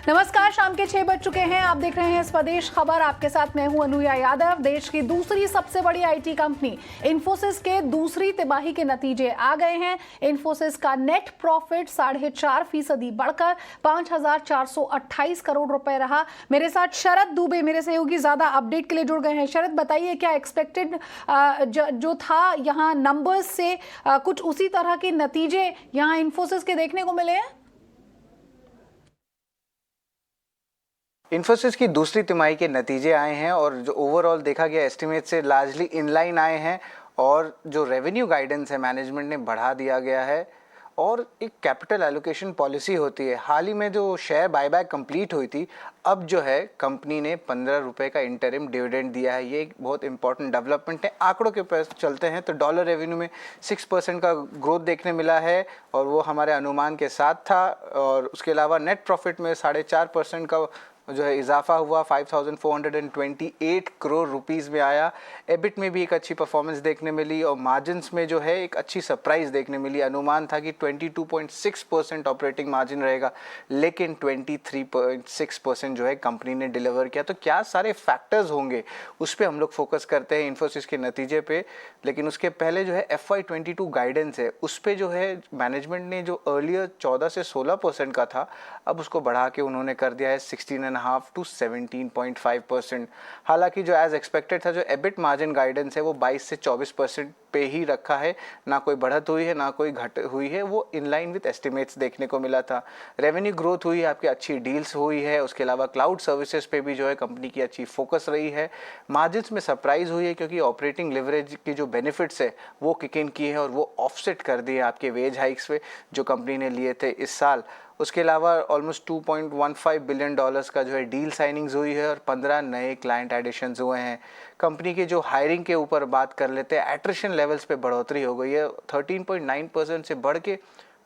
नमस्कार, शाम के 6 बज चुके हैं। आप देख रहे हैं स्वदेश खबर। आपके साथ मैं हूं अनुया यादव। देश की दूसरी सबसे बड़ी आईटी कंपनी इन्फोसिस के दूसरी तिमाही के नतीजे आ गए हैं। इन्फोसिस का नेट प्रॉफिट 4.5% बढ़कर 5,428 करोड़ रुपए रहा। मेरे साथ शरद दुबे, मेरे सहयोगी, ज्यादा अपडेट के लिए जुड़ गए हैं। शरद, बताइए, क्या एक्सपेक्टेड जो था यहाँ नंबर्स से कुछ उसी तरह के नतीजे यहाँ इन्फोसिस के देखने को मिले हैं? इन्फोसिस की दूसरी तिमाही के नतीजे आए हैं और जो ओवरऑल देखा गया एस्टिमेट से लार्जली इनलाइन आए हैं और जो रेवेन्यू गाइडेंस है मैनेजमेंट ने बढ़ा दिया गया है। और एक कैपिटल एलोकेशन पॉलिसी होती है। हाल ही में जो शेयर बायबैक कंप्लीट हुई थी, अब जो है कंपनी ने 15 रुपये का इंटरिम डिविडेंड दिया है। ये एक बहुत इंपॉर्टेंट डेवलपमेंट है। आंकड़ों के पास चलते हैं तो डॉलर रेवेन्यू में 6% का ग्रोथ देखने मिला है और वो हमारे अनुमान के साथ था। और उसके अलावा नेट प्रॉफिट में 4.5% का जो है इजाफा हुआ, 5,428 करोड़ रुपीस में आया। एबिट में भी एक अच्छी परफॉर्मेंस देखने मिली और मार्जिन्स में जो है एक अच्छी सरप्राइज देखने मिली। अनुमान था कि 22.6% ऑपरेटिंग मार्जिन रहेगा, लेकिन 23.6% जो है कंपनी ने डिलीवर किया। तो क्या सारे फैक्टर्स होंगे उस पर हम लोग फोकस करते हैं इन्फोसिस के नतीजे पे। लेकिन उसके पहले जो है FY22 गाइडेंस है, उस पर जो है मैनेजमेंट ने जो अर्लियर 14 से 16% का था, अब उसको बढ़ा के उन्होंने कर दिया है 16.5 to 17.5%। हालांकि जो एज एक्सपेक्टेड था, जो एबिट मार्जिन गाइडेंस है वो 22 से 24% पे ही रखा है। ना कोई बढ़त हुई है ना कोई घट हुई है, वो इन लाइन विद एस्टिमेट्स देखने को मिला था। रेवेन्यू ग्रोथ हुई है, आपकी अच्छी डील्स हुई है। उसके अलावा क्लाउड सर्विसेज पे भी जो है कंपनी की अच्छी फोकस रही है। मार्जिन्स में सरप्राइज हुई है क्योंकि ऑपरेटिंग लिवरेज की जो बेनिफिट्स है वो किक इन किए हैं और वो ऑफसेट कर दिए आपके वेज हाइक्स पे जो कंपनी ने लिए थे इस साल। उसके अलावा ऑलमोस्ट $2.15 बिलियन का जो है डील साइनिंग्स हुई है और 15 नए क्लाइंट एडिशंस हुए हैं। कंपनी के जो हायरिंग के ऊपर बात कर लेते हैं, एट्रिशन लेवल्स पे बढ़ोतरी हो गई है, 13.9% से बढ़ के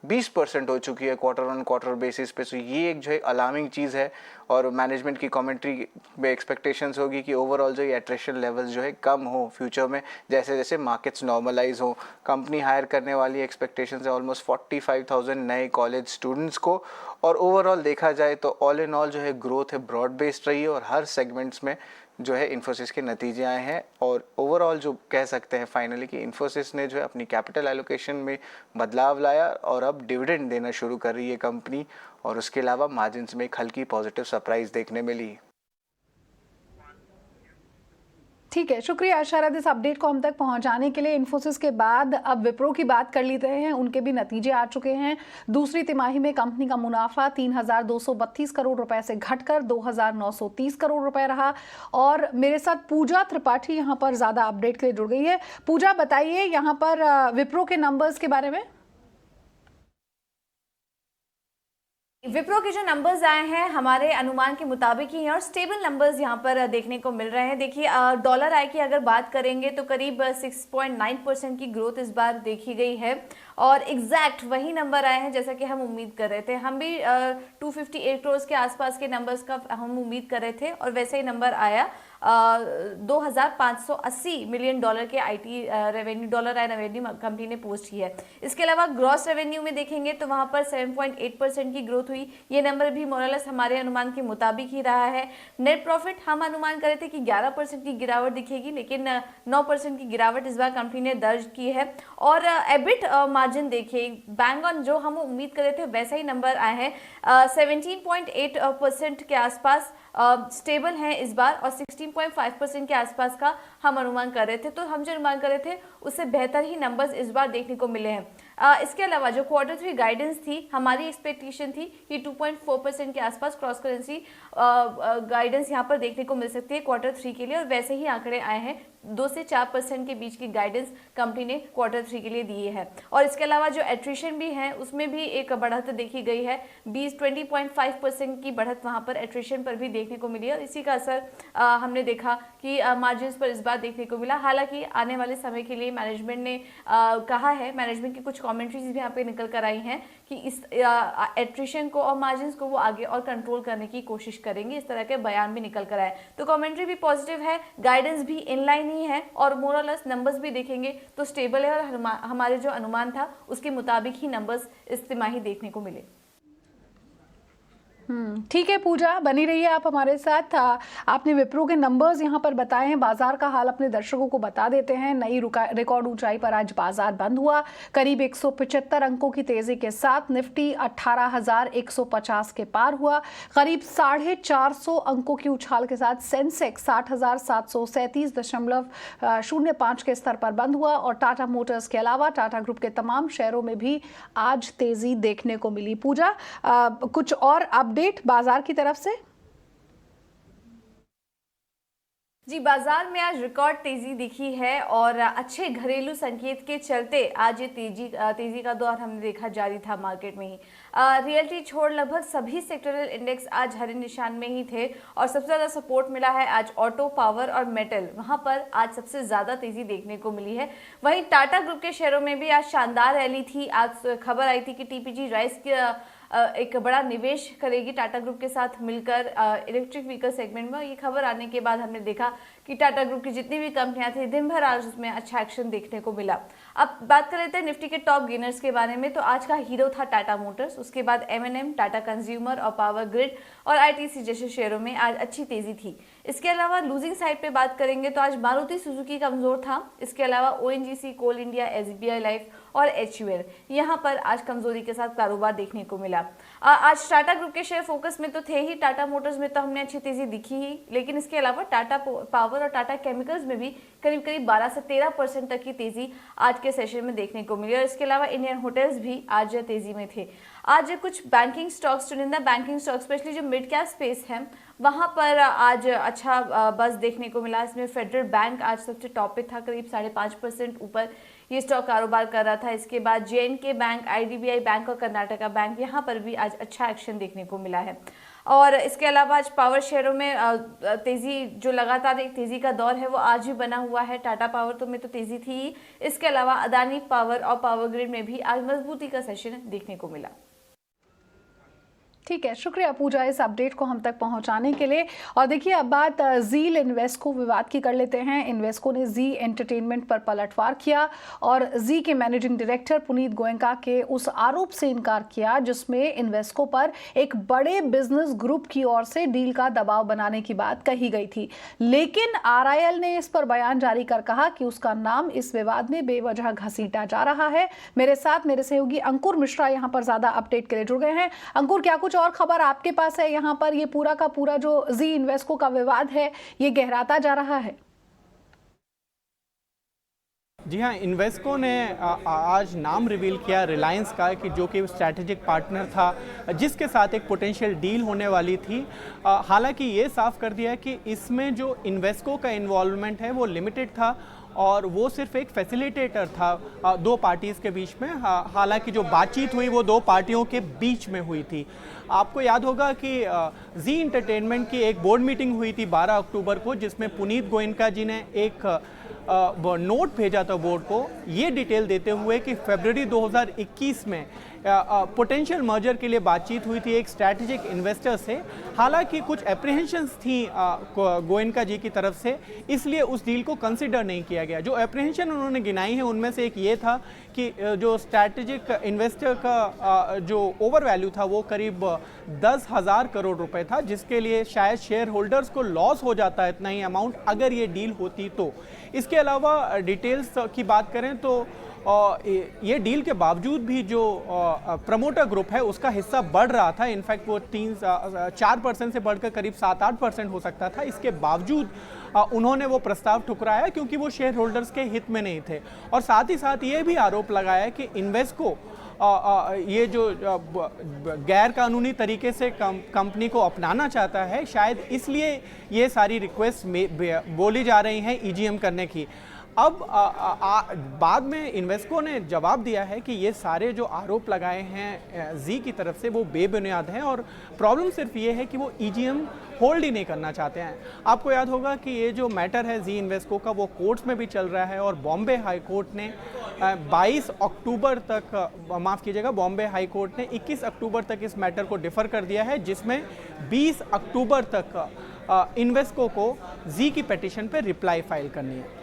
20% हो चुकी है क्वार्टर ऑन क्वार्टर बेसिस पे। सो ये एक जो है अलार्मिंग चीज़ है और मैनेजमेंट की कमेंट्री में एक्सपेक्टेशंस होगी कि ओवरऑल जो ये एट्रिशन लेवल्स जो है कम हो फ्यूचर में, जैसे जैसे मार्केट्स नॉर्मलाइज हो। कंपनी हायर करने वाली एक्सपेक्टेशंस है ऑलमोस्ट 45,000 नए कॉलेज स्टूडेंट्स को। और ओवरऑल देखा जाए तो ऑल इन ऑल जो है ग्रोथ है ब्रॉड बेस्ड रही है और हर सेगमेंट्स में जो है इन्फोसिस के नतीजे आए हैं। और ओवरऑल जो कह सकते हैं फाइनली कि इन्फोसिस ने जो है अपनी कैपिटल एलोकेशन में बदलाव लाया और अब डिविडेंड देना शुरू कर रही है कंपनी। और उसके अलावा मार्जिन्स में एक हल्की पॉजिटिव सरप्राइज देखने मिली। ठीक है, शुक्रिया शरद इस अपडेट को हम तक पहुंचाने के लिए। इन्फोसिस के बाद अब विप्रो की बात कर लेते हैं। उनके भी नतीजे आ चुके हैं। दूसरी तिमाही में कंपनी का मुनाफा 3,232 करोड़ रुपए से घटकर 2,930 करोड़ रुपए रहा। और मेरे साथ पूजा त्रिपाठी यहाँ पर ज्यादा अपडेट के लिए जुड़ गई है। पूजा, बताइए यहाँ पर विप्रो के नंबर्स के बारे में। विप्रो के जो नंबर्स आए हैं हमारे अनुमान के मुताबिक ही हैं और स्टेबल नंबर्स यहाँ पर देखने को मिल रहे हैं। देखिए, डॉलर आय की अगर बात करेंगे तो करीब 6.9% की ग्रोथ इस बार देखी गई है और एग्जैक्ट वही नंबर आए हैं जैसा कि हम उम्मीद कर रहे थे। हम भी 258 करोड़ के आसपास के नंबर्स का हम उम्मीद कर रहे थे और वैसे ही नंबर आया। 2,580 मिलियन डॉलर के IT revenue, dollar I revenue company ने पोस्ट किया है। इसके अलावा ग्रॉस रेवेन्यू में देखेंगे तो वहां पर 7.8% की ग्रोथ हुई। ये नंबर भी मोरलेस हमारे अनुमान के मुताबिक ही रहा है। नेट प्रॉफिट हम अनुमान कर रहे थे कि 11% की गिरावट दिखेगी, लेकिन 9% की गिरावट इस बार कंपनी ने दर्ज की है। और एबिट मार्जिन देखिए, बैंग ऑन जो हम उम्मीद कर रहे थे वैसा ही नंबर आए हैं। 17.8% के आसपास स्टेबल हैं इस बार और 16.5% के आसपास का हम अनुमान कर रहे थे। तो हम जो अनुमान कर रहे थे उससे बेहतर ही नंबर्स इस बार देखने को मिले हैं। इसके अलावा जो Q3 गाइडेंस थी, हमारी एक्सपेक्टेशन थी कि 2.4% के आसपास क्रॉस करेंसी गाइडेंस यहाँ पर देखने को मिल सकती है Q3 के लिए और वैसे ही आंकड़े आए हैं। 2 से 4% के बीच की गाइडेंस कंपनी ने Q3 के लिए दी है। और इसके अलावा जो एट्रिशन भी है उसमें भी एक बढ़त देखी गई है। 20.5% की बढ़त वहाँ पर एट्रिशन पर भी देखने को मिली है और इसी का असर हमने देखा कि मार्जिन्स पर इस बार देखने को मिला। हालांकि आने वाले समय के लिए मैनेजमेंट ने कहा है, मैनेजमेंट की कुछ कमेंट्रीज भी यहाँ पे निकल कर आई हैं कि इस एट्रिशन को और मार्जिन्स को वो आगे और कंट्रोल करने की कोशिश करेंगे। इस तरह के बयान भी निकल कर आए, तो कमेंट्री भी पॉजिटिव है, गाइडेंस भी इनलाइन ही है और मोरलेस नंबर्स भी देखेंगे तो स्टेबल है और हमारे जो अनुमान था उसके मुताबिक ही नंबर्स इस तिमाही देखने को मिले। ठीक है पूजा, बनी रहिए आप हमारे साथ। आपने विप्रो के नंबर्स यहाँ पर बताए हैं, बाजार का हाल अपने दर्शकों को बता देते हैं। नई रिकॉर्ड ऊंचाई पर आज बाजार बंद हुआ, करीब 175 अंकों की तेजी के साथ निफ्टी 18,150 के पार हुआ। करीब 450 अंकों की उछाल के साथ सेंसेक्स 60,737.05 के स्तर पर बंद हुआ और टाटा मोटर्स के अलावा टाटा ग्रुप के तमाम शेयरों में भी आज तेजी देखने को मिली। पूजा, कुछ और अपडेट बाजार की तरफ से? जी, बाजार में आज रिकॉर्ड तेजी दिखी है और अच्छे घरेलू संकेत के चलते आज ये तेजी का दौर हमने देखा जारी था मार्केट में ही। रियल्टी छोड़ लगभग सभी सेक्टरल इंडेक्स आज हरे निशान में ही थे और सबसे ज्यादा सपोर्ट मिला है आज ऑटो, पावर और मेटल, वहां पर आज सबसे ज्यादा तेजी देखने को मिली है। वहीं टाटा ग्रुप के शेयरों में भी आज शानदार रैली थी। आज खबर आई थी कि टीपीजी राइस एक बड़ा निवेश करेगी टाटा ग्रुप के साथ मिलकर इलेक्ट्रिक व्हीकल सेगमेंट में। ये खबर आने के बाद हमने देखा कि टाटा ग्रुप की जितनी भी कंपनियां थी दिन भर आज उसमें अच्छा एक्शन देखने को मिला। अब बात कर लेते हैं निफ्टी के टॉप गेनर्स के बारे में। तो आज का हीरो था टाटा मोटर्स, उसके बाद M&M, टाटा कंज्यूमर और पावर ग्रिड और ITC जैसे शेयरों में आज अच्छी तेजी थी। इसके अलावा लूजिंग साइड पे बात करेंगे तो आज मारुति सुजुकी कमजोर था। इसके अलावा ONGC, कोल इंडिया, SBI लाइफ और HUL यहाँ पर आज कमजोरी के साथ कारोबार देखने को मिला। आज टाटा ग्रुप के शेयर फोकस में तो थे ही। टाटा मोटर्स में तो हमने अच्छी तेजी दिखी ही, लेकिन इसके अलावा टाटा पावर और टाटा केमिकल्स में भी करीब 12 से 13% तक की तेजी आज के सेशन में देखने को मिली। और इसके अलावा इंडियन होटल्स भी आज तेजी में थे। आज कुछ बैंकिंग स्टॉक्स, चुनिंदा बैंकिंग स्टॉक स्पेशली जो मिड कैप स्पेस है वहां पर आज अच्छा बस देखने को मिला। इसमें फेडरल बैंक आज सबसे टॉप पे था, करीब 5.5% ऊपर ये स्टॉक कारोबार कर रहा था। इसके बाद JNK बैंक, IDBI बैंक और कर्नाटका बैंक, यहाँ पर भी आज अच्छा एक्शन देखने को मिला है। और इसके अलावा आज पावर शेयरों में तेजी, जो लगातार एक तेजी का दौर है वो आज भी बना हुआ है। टाटा पावर तो में तो तेजी थी, इसके अलावा अदानी पावर और पावर ग्रिड में भी आज मजबूती का सेशन देखने को मिला। ठीक है, शुक्रिया पूजा इस अपडेट को हम तक पहुंचाने के लिए। और देखिए अब बात जील इन्वेस्को विवाद की कर लेते हैं। इन्वेस्को ने जी एंटरटेनमेंट पर पलटवार किया और जी के मैनेजिंग डायरेक्टर पुनीत गोयनका के उस आरोप से इनकार किया जिसमें इन्वेस्को पर एक बड़े बिजनेस ग्रुप की ओर से डील का दबाव बनाने की बात कही गई थी। लेकिन RIL ने इस पर बयान जारी कर कहा कि उसका नाम इस विवाद में बेवजह घसीटा जा रहा है। मेरे साथ मेरे सहयोगी अंकुर मिश्रा यहाँ पर ज्यादा अपडेट के लिए जुड़ गए हैं। अंकुर, क्या कुछ और खबर आपके पास है? यहाँ पर ये पूरा का पूरा जो जी इन्वेस्को का विवाद है ये गहराता जा रहा है। जी हाँ, इन्वेस्को ने आज नाम रिवील किया रिलायंस का, कि जो कि स्ट्रैटेजिक पार्टनर था जिसके साथ एक पोटेंशियल डील होने वाली थी। हालांकि ये साफ कर दिया कि इसमें जो इन्वेस्को का इन्वॉल्वमेंट है वो लिमिटेड था और वो सिर्फ एक फैसिलिटेटर था दो पार्टीज़ के बीच में। हालांकि जो बातचीत हुई वो दो पार्टियों के बीच में हुई थी। आपको याद होगा कि जी एंटरटेनमेंट की एक बोर्ड मीटिंग हुई थी 12 अक्टूबर को, जिसमें पुनीत गोयनका जी ने एक नोट भेजा था बोर्ड को, ये डिटेल देते हुए कि फरवरी 2021 में पोटेंशियल मर्जर के लिए बातचीत हुई थी एक स्ट्रैटेजिक इन्वेस्टर से। हालांकि कुछ एप्रीहेंशंस थी गोयनका जी की तरफ से, इसलिए उस डील को कंसिडर नहीं किया गया। जो एप्रीहेंशन उन्होंने गिनाई है उनमें से एक ये था कि जो स्ट्रैटेजिक इन्वेस्टर का जो ओवर वैल्यू था वो करीब 10,000 करोड़ रुपए था, जिसके लिए शायद शेयर होल्डर्स को लॉस हो जाता है इतना ही अमाउंट अगर ये डील होती तो। इसके अलावा डिटेल्स की बात करें तो ये डील के बावजूद भी जो प्रमोटर ग्रुप है उसका हिस्सा बढ़ रहा था। इनफैक्ट वो 4% से बढ़कर करीब 7-8% हो सकता था। इसके बावजूद उन्होंने वो प्रस्ताव ठुकराया क्योंकि वो शेयर होल्डर्स के हित में नहीं थे। और साथ ही साथ ये भी आरोप लगाया कि इन्वेस्को ये जो गैर कानूनी तरीके से कंपनी को अपनाना चाहता है, शायद इसलिए ये सारी रिक्वेस्ट बोली जा रही हैं EGM करने की। अब बाद में इन्वेस्को ने जवाब दिया है कि ये सारे जो आरोप लगाए हैं जी की तरफ से वो बेबुनियाद हैं और प्रॉब्लम सिर्फ ये है कि वो EGM होल्ड ही नहीं करना चाहते हैं। आपको याद होगा कि ये जो मैटर है जी इन्वेस्को का वो कोर्ट्स में भी चल रहा है और बॉम्बे हाई कोर्ट ने 22 अक्टूबर तक, माफ़ कीजिएगा, बॉम्बे हाई कोर्ट ने 21 अक्टूबर तक इस मैटर को डिफ़र कर दिया है, जिसमें 20 अक्टूबर तक इन्वेस्को को जी की पिटीशन पर रिप्लाई फाइल करनी है।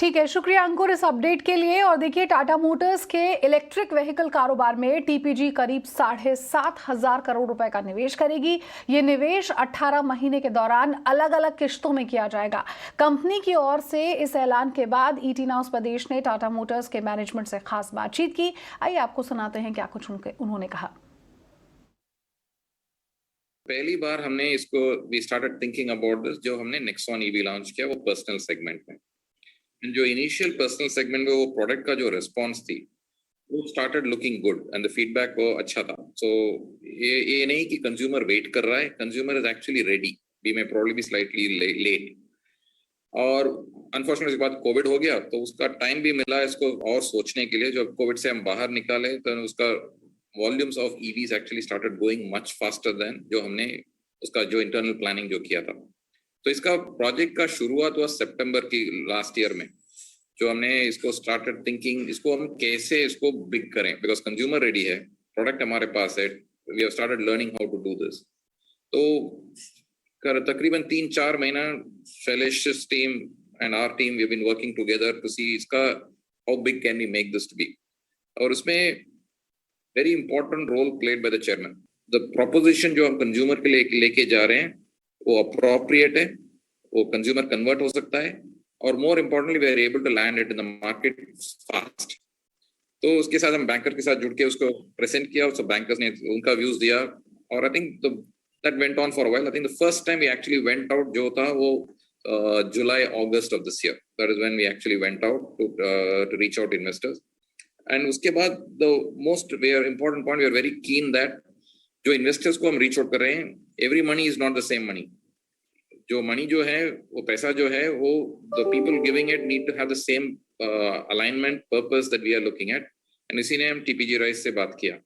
ठीक है, शुक्रिया अंकुर इस अपडेट के लिए। और देखिए, टाटा मोटर्स के इलेक्ट्रिक व्हीकल कारोबार में टीपीजी करीब 7,500 करोड़ रुपए का निवेश करेगी। ये निवेश 18 महीने के दौरान अलग अलग किश्तों में किया जाएगा। कंपनी की ओर से इस ऐलान के बाद ईटी नाउ प्रदेश ने टाटा मोटर्स के मैनेजमेंट से खास बातचीत की। आइए आपको सुनाते हैं क्या कुछ उन्होंने कहा। पहली बार हमने इसको we started thinking about this, जो हमने नेक्सॉन ईवी लॉन्च किया वो पर्सनल सेगमेंट में। जो इनिशियल पर्सनल सेगमेंट में वो प्रोडक्ट का जो रिस्पांस थी वो started looking good and the feedback वो अच्छा था। सो ये नहीं कि कंज्यूमर वेट कर रहा है, consumer is actually ready. We may probably be slightly late, और अनफॉर्चुनेटली इसके बाद कोविड हो गया तो उसका टाइम भी मिला इसको और सोचने के लिए। जब कोविड से हम बाहर निकाले तो उसका volumes of EVs actually started going much faster than जो हमने उसका जो इंटरनल प्लानिंग जो किया था। तो इसका प्रोजेक्ट का शुरुआत हुआ सितंबर की लास्ट ईयर में, जो हमने इसको स्टार्टेड थिंकिंग इसको हम कैसे इसको बिग करें, बिकॉज कंज्यूमर रेडी है, प्रोडक्ट हमारे पास है, we have started learning how to do this. तो तकरीबन 3-4 महीना Shailesh's team and our team we have been working together to see इसका how big can we make this to be. और उसमें very important role played by the chairman. The proposition जो हम consumer के लिए लेके जा रहे हैं वो अप्रोप्रिएट है, वो कंज्यूमर कन्वर्ट हो सकता है, और more importantly we are able to land it in the market fast. तो उसके साथ हम बैंकर के साथ जुड़ के उसको प्रेजेंट किया, उसको बैंकर्स ने उनका व्यूज दिया, और I think that went on for a while. I think the first time we actually went out जो था वो जुलाई अगस्त of this year, that is when we actually went out to reach out investors. And उसके बाद the most important point, we are very keen that जो investors को हम रीच आउट कर रहे हैं, every money is not the same money. जो money जो है वो पैसा जो है वो the people giving it need to have the same alignment purpose that we are looking at, and इसी ने हम टीपीजी राइस से बात किया।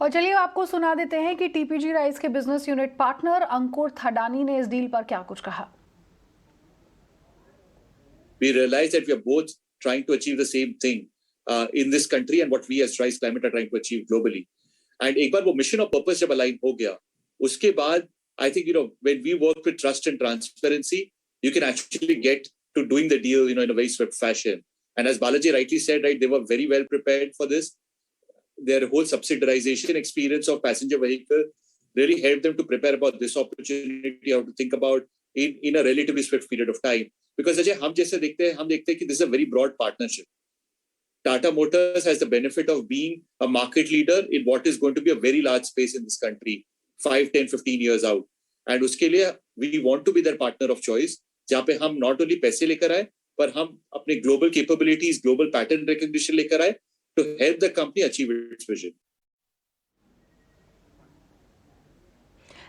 और चलिए आपको सुना देते हैं कि टीपीजी राइस के बिजनेस यूनिट पार्टनर अंकुर थडानी ने इस डील पर क्या कुछ कहा। We realize that we are both trying to achieve the same thing in this country and what we as Rice Climate are trying to achieve globally. And एक बार वो mission और purpose जब align हो गया, उसके बाद I think when we work with trust and transparency, you can actually get to doing the deal in a very swift fashion. And as Balaji rightly said, right, they were very well prepared for this. Their whole subsidiarization experience of passenger vehicle really helped them to prepare about this opportunity, how to think about in a relatively swift period of time. Because Ajay, हम देखते हैं कि this is a very broad partnership. Tata Motors has the benefit of being a market leader in what is going to be a very large space in this country 5, 10, 15 years out. And उसके लिए we want to be their partner of choice, जहाँ पे हम not only पैसे लेकर आए, पर हम अपने global capabilities, global pattern recognition लेकर आए to help the company achieve its vision.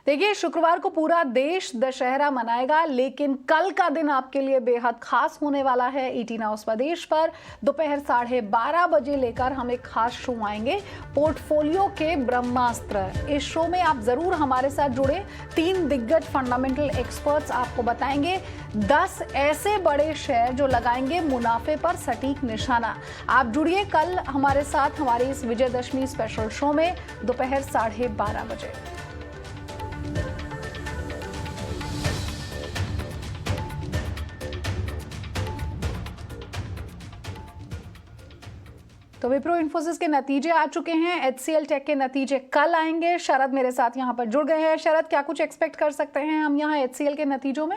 देखिए, शुक्रवार को पूरा देश दशहरा मनाएगा, लेकिन कल का दिन आपके लिए बेहद खास होने वाला है। ईटी नाउ स्वदेश पर दोपहर 12:30 बजे लेकर हम एक खास शो आएंगे, पोर्टफोलियो के ब्रह्मास्त्र। इस शो में आप जरूर हमारे साथ जुड़े। 3 दिग्गज फंडामेंटल एक्सपर्ट्स आपको बताएंगे 10 ऐसे बड़े शेयर जो लगाएंगे मुनाफे पर सटीक निशाना। आप जुड़िए कल हमारे साथ हमारी इस विजयदशमी स्पेशल शो में दोपहर 12:30 बजे। तो विप्रो इन्फोसिस के नतीजे आ चुके हैं, एचसीएल टेक के नतीजे कल आएंगे। शरद मेरे साथ यहां पर जुड़ गए हैं। शरद, क्या कुछ एक्सपेक्ट कर सकते हैं हम यहां एचसीएल के नतीजों में?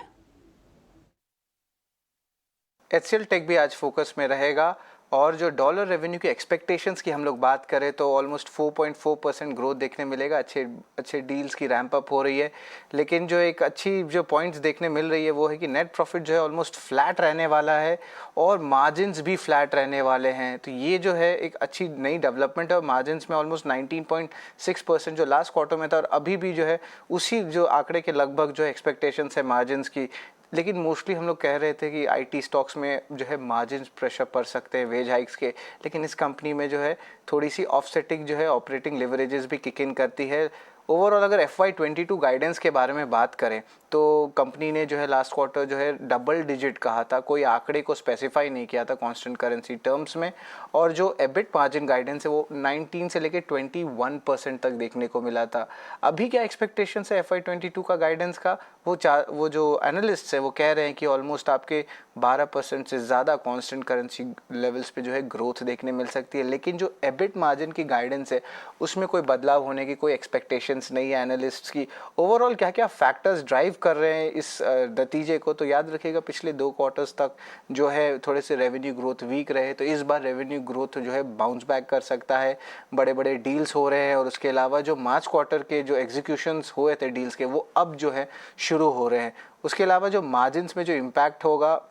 एचसीएल टेक भी आज फोकस में रहेगा, और जो डॉलर रेवेन्यू की एक्सपेक्टेशंस की हम लोग बात करें तो ऑलमोस्ट 4.4% ग्रोथ देखने मिलेगा। अच्छे डील्स की रैंप अप हो रही है, लेकिन जो एक अच्छी जो पॉइंट्स देखने मिल रही है वो है कि नेट प्रॉफिट जो है ऑलमोस्ट फ्लैट रहने वाला है, और मार्जिन्स भी फ्लैट रहने वाले हैं। तो ये जो है एक अच्छी नई डेवलपमेंट है। और मार्जिन्स में ऑलमोस्ट 19.6% जो लास्ट क्वार्टर में था, और अभी भी जो है उसी जो आंकड़े के लगभग जो एक्सपेक्टेशंस है मार्जिन्स की। लेकिन मोस्टली हम लोग कह रहे थे कि आईटी स्टॉक्स में जो है मार्जिन्स प्रेशर पड़ सकते हैं वेज हाइक्स के, लेकिन इस कंपनी में जो है थोड़ी सी ऑफसेटिंग जो है ऑपरेटिंग लिवरेजेस भी किक इन करती है। ओवरऑल अगर FY22 गाइडेंस के बारे में बात करें तो कंपनी ने जो है लास्ट क्वार्टर जो है डबल डिजिट कहा था, कोई आंकड़े को स्पेसिफाई नहीं किया था कांस्टेंट करेंसी टर्म्स में। और जो एबिट मार्जिन गाइडेंस है वो 19 से लेकर 21% तक देखने को मिला था। अभी क्या एक्सपेक्टेशन है FY22 का गाइडेंस का, वो जो एनालिस्ट है वो कह रहे हैं कि ऑलमोस्ट आपके 12% से ज़्यादा कांस्टेंट करेंसी लेवल्स पे जो है ग्रोथ देखने मिल सकती है। लेकिन जो एबिट मार्जिन की गाइडेंस है उसमें कोई बदलाव होने की कोई एक्सपेक्टेशंस नहीं है एनालिस्ट्स की। ओवरऑल क्या क्या फैक्टर्स ड्राइव कर रहे हैं इस नतीजे को, तो याद रखिएगा पिछले 2 क्वार्टर्स तक जो है थोड़े से रेवेन्यू ग्रोथ वीक रहे, तो इस बार रेवेन्यू ग्रोथ जो है बाउंस बैक कर सकता है। बड़े बड़े डील्स हो रहे हैं और उसके अलावा जो मार्च क्वार्टर के जो एग्जीक्यूशंस हुए थे डील्स के वो अब जो है शुरू हो रहे हैं। उसके अलावा जो मार्जिन्स में जो इम्पैक्ट होगा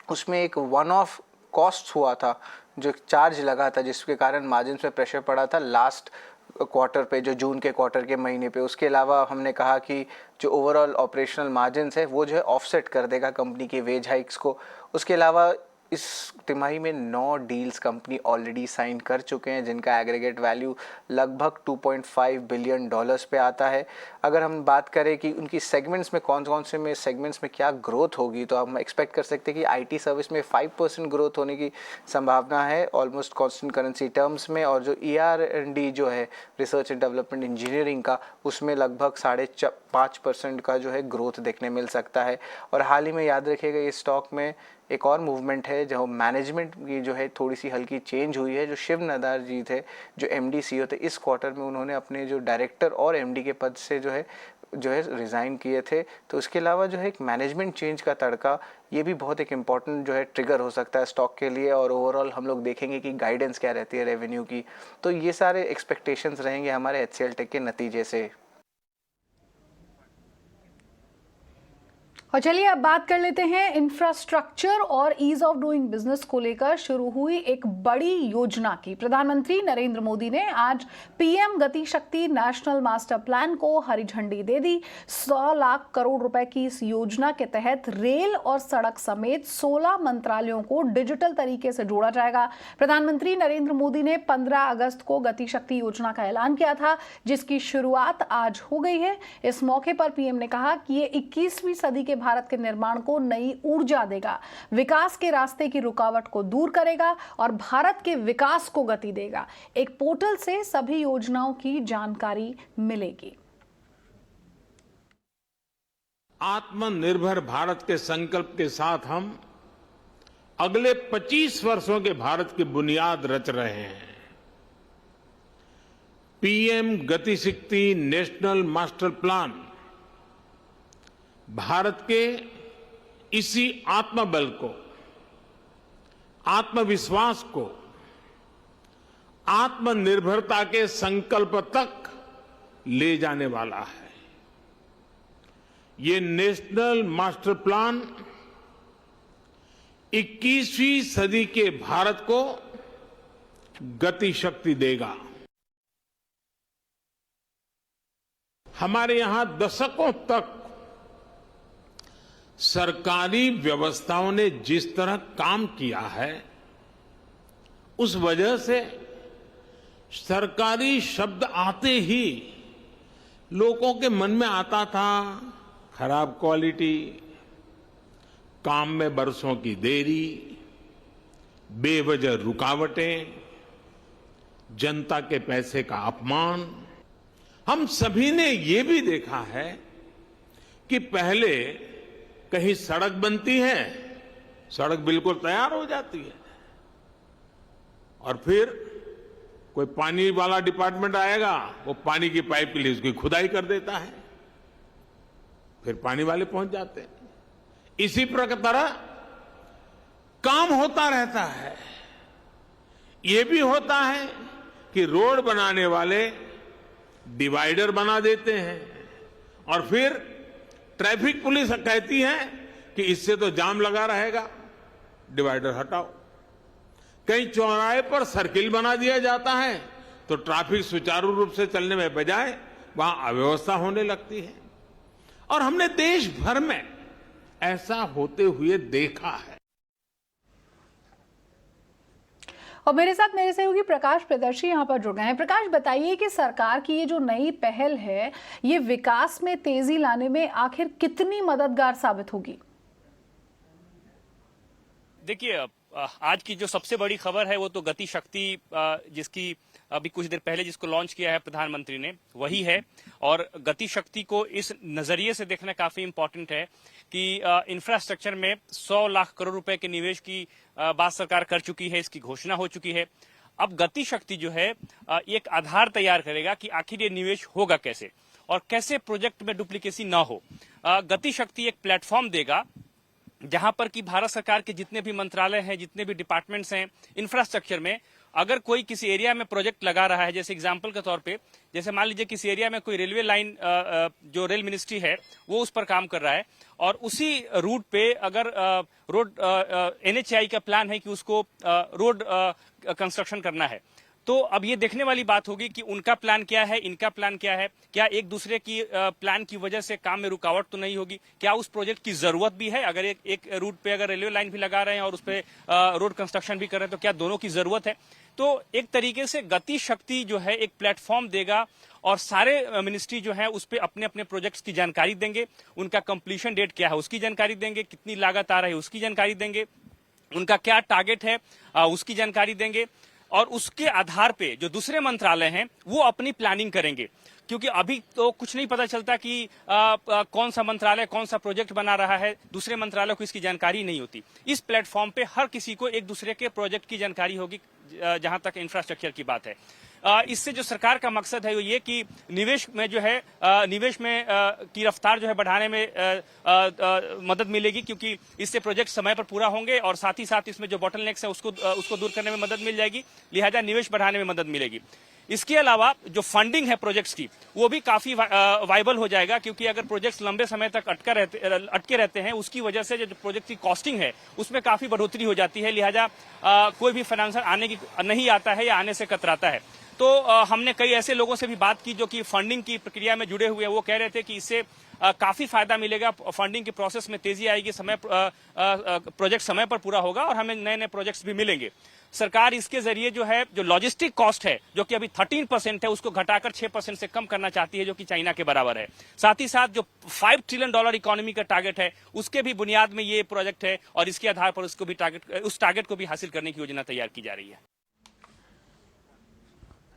उसमें एक वन ऑफ कॉस्ट हुआ था, जो चार्ज लगा था जिसके कारण मार्जिन्स में प्रेशर पड़ा था लास्ट क्वार्टर पे, जो जून के क्वार्टर के महीने पे। उसके अलावा हमने कहा कि जो ओवरऑल ऑपरेशनल मार्जिन्स है वो जो है ऑफसेट कर देगा कंपनी के वेज हाइक्स को। उसके अलावा इस तिमाही में 9 डील्स कंपनी ऑलरेडी साइन कर चुके हैं जिनका एग्रीगेट वैल्यू लगभग $2.5 बिलियन पे आता है। अगर हम बात करें कि उनकी सेगमेंट्स में कौन कौन से में सेगमेंट्स में क्या ग्रोथ होगी, तो हम एक्सपेक्ट कर सकते हैं कि आईटी सर्विस में 5% ग्रोथ होने की संभावना है ऑलमोस्ट कांस्टेंट करेंसी टर्म्स में। और जो ER&D जो है रिसर्च एंड डेवलपमेंट इंजीनियरिंग का, उसमें लगभग 5.5% का जो है ग्रोथ देखने मिल सकता है। और हाल ही में याद रखिएगा ये स्टॉक में एक और मूवमेंट है जो मैनेजमेंट की जो है थोड़ी सी हल्की चेंज हुई है। जो शिव नदार जी थे जो MD CEO थे, इस क्वार्टर में उन्होंने अपने जो डायरेक्टर और MD के पद से जो है रिज़ाइन किए थे। तो इसके अलावा जो है एक मैनेजमेंट चेंज का तड़का, ये भी बहुत एक इम्पॉर्टेंट जो है ट्रिगर हो सकता है स्टॉक के लिए। और ओवरऑल हम लोग देखेंगे कि गाइडेंस क्या रहती है रेवेन्यू की। तो ये सारे एक्सपेक्टेशंस रहेंगे हमारे HCL टेक के नतीजे से। और चलिए अब बात कर लेते हैं इंफ्रास्ट्रक्चर और ईज ऑफ डूइंग बिजनेस को लेकर शुरू हुई एक बड़ी योजना की। प्रधानमंत्री नरेंद्र मोदी ने आज PM गति शक्ति नेशनल मास्टर प्लान को हरी झंडी दे दी। 100 लाख करोड़ रुपए की इस योजना के तहत रेल और सड़क समेत 16 मंत्रालयों को डिजिटल तरीके से जोड़ा जाएगा। प्रधानमंत्री नरेंद्र मोदी ने 15 अगस्त को गति शक्ति योजना का ऐलान किया था, जिसकी शुरुआत आज हो गई है। इस मौके पर PM ने कहा कि ये 21वीं सदी के भारत के निर्माण को नई ऊर्जा देगा, विकास के रास्ते की रुकावट को दूर करेगा और भारत के विकास को गति देगा। एक पोर्टल से सभी योजनाओं की जानकारी मिलेगी। आत्मनिर्भर भारत के संकल्प के साथ हम अगले 25 वर्षों के भारत की बुनियाद रच रहे हैं। PM गति शक्ति नेशनल मास्टर प्लान भारत के इसी आत्मबल को, आत्मविश्वास को, आत्मनिर्भरता के संकल्प तक ले जाने वाला है। ये नेशनल मास्टर प्लान 21वीं सदी के भारत को गति शक्ति देगा। हमारे यहां दशकों तक सरकारी व्यवस्थाओं ने जिस तरह काम किया है, उस वजह से सरकारी शब्द आते ही लोगों के मन में आता था खराब क्वालिटी, काम में बरसों की देरी, बेवजह रुकावटें, जनता के पैसे का अपमान। हम सभी ने ये भी देखा है कि पहले कहीं सड़क बनती है, सड़क बिल्कुल तैयार हो जाती है, और फिर कोई पानी वाला डिपार्टमेंट आएगा, वो पानी की पाइप के लिए उसकी खुदाई कर देता है, फिर पानी वाले पहुंच जाते हैं। इसी तरह काम होता रहता है। ये भी होता है कि रोड बनाने वाले डिवाइडर बना देते हैं और फिर ट्रैफिक पुलिस कहती है कि इससे तो जाम लगा रहेगा, डिवाइडर हटाओ। कहीं चौराहे पर सर्किल बना दिया जाता है तो ट्रैफिक सुचारू रूप से चलने में बजाय वहां अव्यवस्था होने लगती है। और हमने देश भर में ऐसा होते हुए देखा है। और मेरे साथ मेरे सहयोगी प्रकाश प्रियदर्शी यहाँ पर जुड़ गए हैं। प्रकाश, बताइए कि सरकार की ये जो नई पहल है, ये विकास में तेजी लाने में आखिर कितनी मददगार साबित होगी? देखिए, आज की जो सबसे बड़ी खबर है वो तो गति शक्ति, जिसकी अभी कुछ देर पहले जिसको लॉन्च किया है प्रधानमंत्री ने, वही है। और गति शक्ति को इस नजरिए से देखना काफी इंपॉर्टेंट है कि इंफ्रास्ट्रक्चर में 100 लाख करोड़ रुपए के निवेश की बात सरकार कर चुकी है, इसकी घोषणा हो चुकी है। अब गति शक्ति जो है एक आधार तैयार करेगा कि आखिर ये निवेश होगा कैसे और कैसे प्रोजेक्ट में डुप्लीकेसी ना हो। गति शक्ति एक प्लेटफॉर्म देगा जहां पर कि भारत सरकार के जितने भी मंत्रालय हैं, जितने भी डिपार्टमेंट्स हैं इंफ्रास्ट्रक्चर में, अगर कोई किसी एरिया में प्रोजेक्ट लगा रहा है, जैसे एग्जांपल के तौर पे, जैसे मान लीजिए किसी एरिया में कोई रेलवे लाइन, जो रेल मिनिस्ट्री है वो उस पर काम कर रहा है और उसी रूट पे अगर रोड NHAI का प्लान है कि उसको रोड कंस्ट्रक्शन करना है, तो अब ये देखने वाली बात होगी कि उनका प्लान क्या है, इनका प्लान क्या है, क्या एक दूसरे की प्लान की वजह से काम में रुकावट तो नहीं होगी, क्या उस प्रोजेक्ट की जरूरत भी है, अगर एक रूट पे अगर रेलवे लाइन भी लगा रहे हैं और उस पे रोड कंस्ट्रक्शन भी कर रहे हैं तो क्या दोनों की जरूरत है। तो एक तरीके से गति शक्ति जो है एक प्लेटफॉर्म देगा और सारे मिनिस्ट्री जो है उस पे अपने अपने प्रोजेक्ट्स की जानकारी देंगे, उनका कंप्लीशन डेट क्या है उसकी जानकारी देंगे, कितनी लागत आ रही है उसकी जानकारी देंगे, उनका क्या टारगेट है उसकी जानकारी देंगे और उसके आधार पे जो दूसरे मंत्रालय हैं वो अपनी प्लानिंग करेंगे। क्योंकि अभी तो कुछ नहीं पता चलता कि कौन सा मंत्रालय कौन सा प्रोजेक्ट बना रहा है, दूसरे मंत्रालय को इसकी जानकारी नहीं होती। इस प्लेटफॉर्म पे हर किसी को एक दूसरे के प्रोजेक्ट की जानकारी होगी, जहां तक इंफ्रास्ट्रक्चर की बात है। इससे जो सरकार का मकसद है वो ये कि निवेश में जो है निवेश में की रफ्तार जो है बढ़ाने में मदद मिलेगी, क्योंकि इससे प्रोजेक्ट समय पर पूरा होंगे और साथ ही साथ इसमें जो बॉटलनेक्स है उसको दूर करने में मदद मिल जाएगी, लिहाजा निवेश बढ़ाने में मदद मिलेगी। इसके अलावा जो फंडिंग है प्रोजेक्ट्स की वो भी काफी वाइबल हो जाएगा, क्योंकि अगर प्रोजेक्ट्स लंबे समय तक अटके रहते हैं उसकी वजह से जो प्रोजेक्ट की कॉस्टिंग है उसमें काफी बढ़ोतरी हो जाती है, लिहाजा कोई भी फाइनेंसर नहीं आता है या आने से कतराता है। तो हमने कई ऐसे लोगों से भी बात की जो कि फंडिंग की प्रक्रिया में जुड़े हुए हैं, वो कह रहे थे कि इससे काफी फायदा मिलेगा, फंडिंग की प्रोसेस में तेजी आएगी, प्रोजेक्ट समय पर पूरा होगा और हमें नए नए प्रोजेक्ट्स भी मिलेंगे। सरकार इसके जरिए जो है जो लॉजिस्टिक कॉस्ट है जो कि अभी 13% है उसको घटाकर 6% से कम करना चाहती है, जो कि चाइना के बराबर है। साथ ही साथ जो $5 ट्रिलियन इकोनॉमी का टारगेट है उसके भी बुनियाद में ये प्रोजेक्ट है और इसके आधार पर उस टारगेट को भी हासिल करने की योजना तैयार की जा रही है।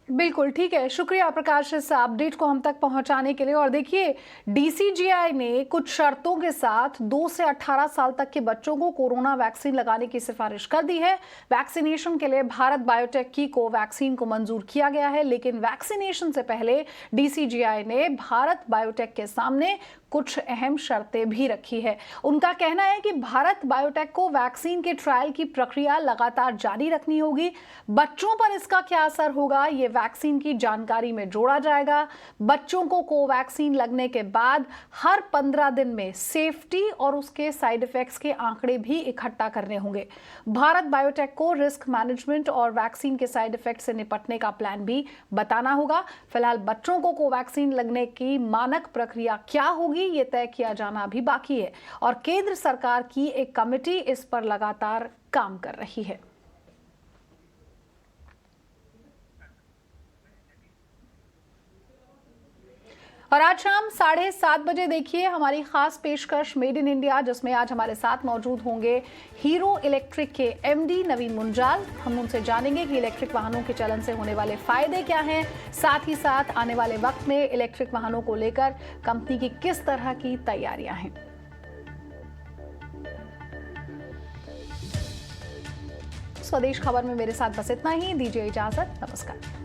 बिल्कुल ठीक है, शुक्रिया प्रकाश इस अपडेट को हम तक पहुंचाने के लिए। और देखिए, DCGI ने कुछ शर्तों के साथ 2 से 18 साल तक के बच्चों को कोरोना वैक्सीन लगाने की सिफारिश कर दी है। वैक्सीनेशन के लिए भारत बायोटेक की कोवैक्सीन को मंजूर किया गया है, लेकिन वैक्सीनेशन से पहले DCGI ने भारत बायोटेक के सामने कुछ अहम शर्तें भी रखी है। उनका कहना है कि भारत बायोटेक को वैक्सीन के ट्रायल की प्रक्रिया लगातार जारी रखनी होगी। बच्चों पर इसका क्या असर होगा ये वैक्सीन की जानकारी में जोड़ा जाएगा। बच्चों को कोवैक्सीन लगने के बाद हर 15 दिन में सेफ्टी और उसके साइड इफेक्ट्स के आंकड़े भी इकट्ठा करने होंगे। भारत बायोटेक को रिस्क मैनेजमेंट और वैक्सीन के साइड इफेक्ट से निपटने का प्लान भी बताना होगा। फिलहाल बच्चों को कोवैक्सीन लगने की मानक प्रक्रिया क्या होगी ये तय किया जाना अभी बाकी है और केंद्र सरकार की एक कमेटी इस पर लगातार काम कर रही है। और आज शाम 7:30 बजे देखिए हमारी खास पेशकश मेड इन इंडिया, जिसमें आज हमारे साथ मौजूद होंगे हीरो इलेक्ट्रिक के MD नवीन मुंजाल। हम उनसे जानेंगे कि इलेक्ट्रिक वाहनों के चलन से होने वाले फायदे क्या हैं, साथ ही साथ आने वाले वक्त में इलेक्ट्रिक वाहनों को लेकर कंपनी की किस तरह की तैयारियां हैं। स्वदेश खबर में मेरे साथ बस इतना ही, दीजिए इजाजत, नमस्कार।